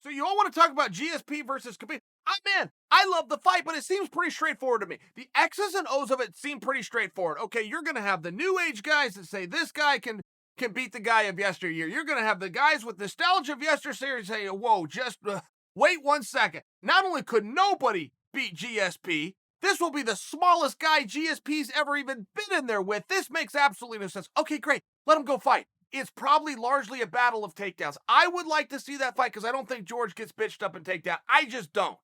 So you all want to talk about GSP versus Khabib? I'm in. I love the fight, but it seems pretty straightforward to me. The X's and O's of it seem pretty straightforward. Okay, you're going to have the new age guys that say this guy can beat the guy of yesteryear. You're going to have the guys with nostalgia of yesteryear say, whoa, just wait 1 second. Not only could nobody beat GSP, this will be the smallest guy GSP's ever even been in there with. This makes absolutely no sense. Okay, great. Let him go fight. It's probably largely a battle of takedowns. I would like to see that fight because I don't think George gets bitched up and takedown. I just don't.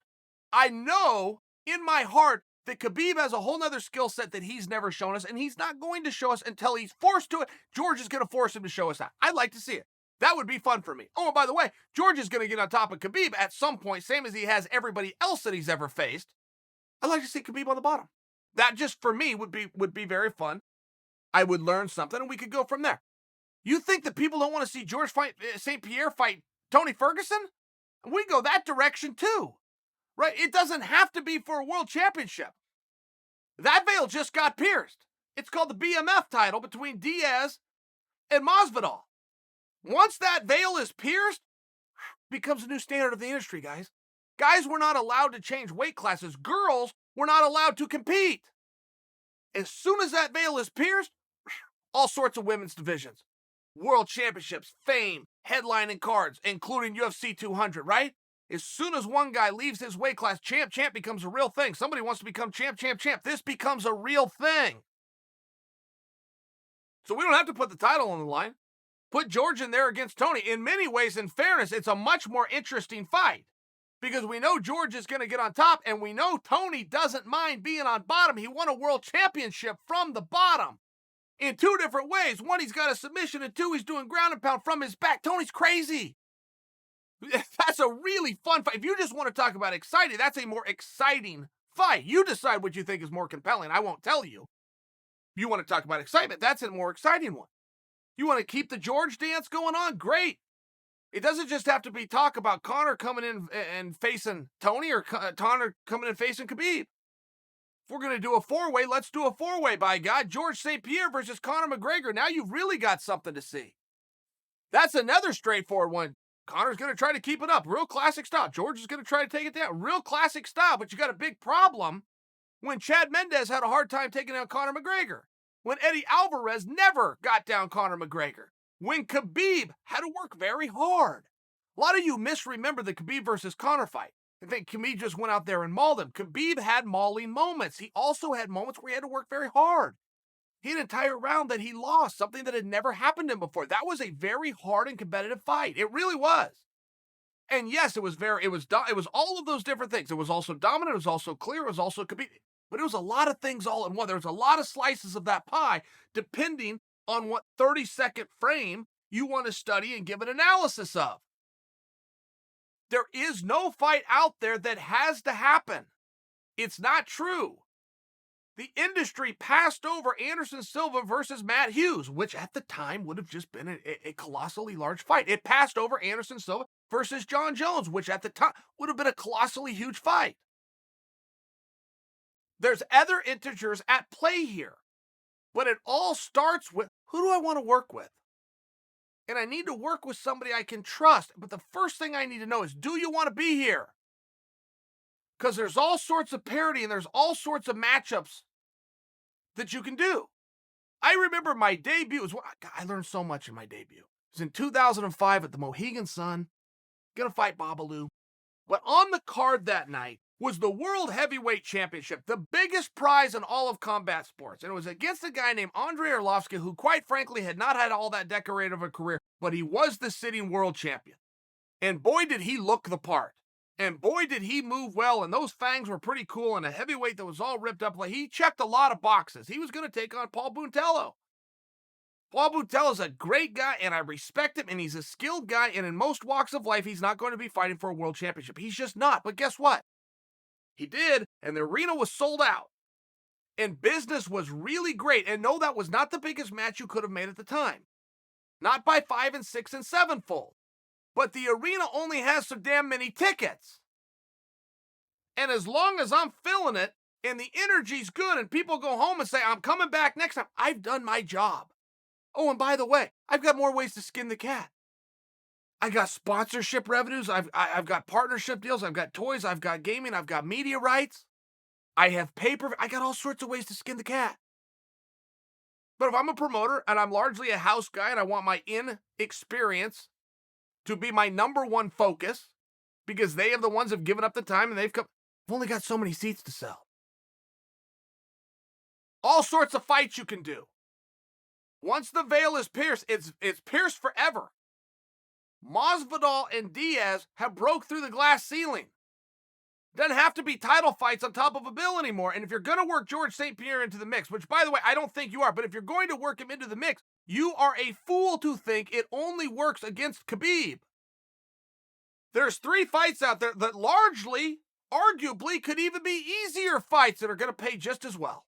I know in my heart that Khabib has a whole nother skill set that he's never shown us, and he's not going to show us until he's forced to it. George is going to force him to show us that. I'd like to see it. That would be fun for me. Oh, and by the way, George is going to get on top of Khabib at some point, same as he has everybody else that he's ever faced. I'd like to see Khabib on the bottom. That just for me would be very fun. I would learn something, and we could go from there. You think that people don't want to see George fight St-Pierre fight Tony Ferguson? We go that direction too, right? It doesn't have to be for a world championship. That veil just got pierced. It's called the BMF title between Diaz and Masvidal. Once that veil is pierced, it becomes a new standard of the industry, guys. Guys were not allowed to change weight classes. Girls were not allowed to compete. As soon as that veil is pierced, all sorts of women's divisions. World championships, fame, headlining cards, including UFC 200, right? As soon as one guy leaves his weight class, champ becomes a real thing. Somebody wants to become champ. This becomes a real thing. So we don't have to put the title on the line. Put George in there against Tony. In many ways, in fairness, it's a much more interesting fight because we know George is going to get on top, and we know Tony doesn't mind being on bottom. He won a world championship from the bottom. In 2 different ways. 1, he's got a submission, and 2, he's doing ground and pound from his back. Tony's crazy. That's a really fun fight. If you just want to talk about exciting, that's a more exciting fight. You decide what you think is more compelling. I won't tell you. You want to talk about excitement, that's a more exciting one. You want to keep the George dance going on? Great. It doesn't just have to be talk about Conor coming in and facing Tony or Conor coming in facing Khabib. If we're going to do a 4-way, let's do a 4-way, by God. George St-Pierre versus Conor McGregor. Now you've really got something to see. That's another straightforward one. Conor's going to try to keep it up. Real classic style. George is going to try to take it down. Real classic style, but you got a big problem when Chad Mendes had a hard time taking down Conor McGregor. When Eddie Alvarez never got down Conor McGregor. When Khabib had to work very hard. A lot of you misremember the Khabib versus Conor fight. I think Khabib just went out there and mauled him. Khabib had mauling moments. He also had moments where he had to work very hard. He had an entire round that he lost, something that had never happened to him before. That was a very hard and competitive fight. It really was. And yes, it was all of those different things. It was also dominant. It was also clear. It was also Khabib. But it was a lot of things all in one. There was a lot of slices of that pie, depending on what 30-second frame you want to study and give an analysis of. There is no fight out there that has to happen. It's not true. The industry passed over Anderson Silva versus Matt Hughes, which at the time would have just been a colossally large fight. It passed over Anderson Silva versus John Jones, which at the time would have been a colossally huge fight. There's other integers at play here, but it all starts with, who do I want to work with? And I need to work with somebody I can trust. But the first thing I need to know is, do you want to be here? Because there's all sorts of parity and there's all sorts of matchups that you can do. I remember my debut. I learned so much in my debut. It was in 2005 at the Mohegan Sun. Gonna fight Babalu. But on the card that night was the World Heavyweight Championship, the biggest prize in all of combat sports. And it was against a guy named Andrei Arlovsky, who quite frankly had not had all that decorated of a career, but he was the sitting world champion. And boy, did he look the part. And boy, did he move well. And those fangs were pretty cool. And a heavyweight that was all ripped up. Like, he checked a lot of boxes. He was going to take on Paul Buntello. Paul Buntello is a great guy, and I respect him, and he's a skilled guy. And in most walks of life, he's not going to be fighting for a world championship. He's just not. But guess what? He did, and the arena was sold out. And business was really great. And no, that was not the biggest match you could have made at the time. Not by 5 and 6 and 7-fold. But the arena only has so damn many tickets. And as long as I'm filling it, and the energy's good, and people go home and say, I'm coming back next time, I've done my job. Oh, and by the way, I've got more ways to skin the cat. I got sponsorship revenues. I've got partnership deals. I've got toys. I've got gaming. I've got media rights. I have paper. I got all sorts of ways to skin the cat. But if I'm a promoter and I'm largely a house guy and I want my in experience to be my number one focus because they have the ones who've given up the time and they've come, I've only got so many seats to sell. All sorts of fights you can do. Once the veil is pierced, it's pierced forever. Masvidal and Diaz have broke through the glass ceiling. Doesn't have to be title fights on top of a bill anymore. And if you're going to work George St-Pierre into the mix, which, by the way, I don't think you are, but if you're going to work him into the mix, you are a fool to think it only works against Khabib. There's 3 fights out there that largely, arguably, could even be easier fights that are going to pay just as well.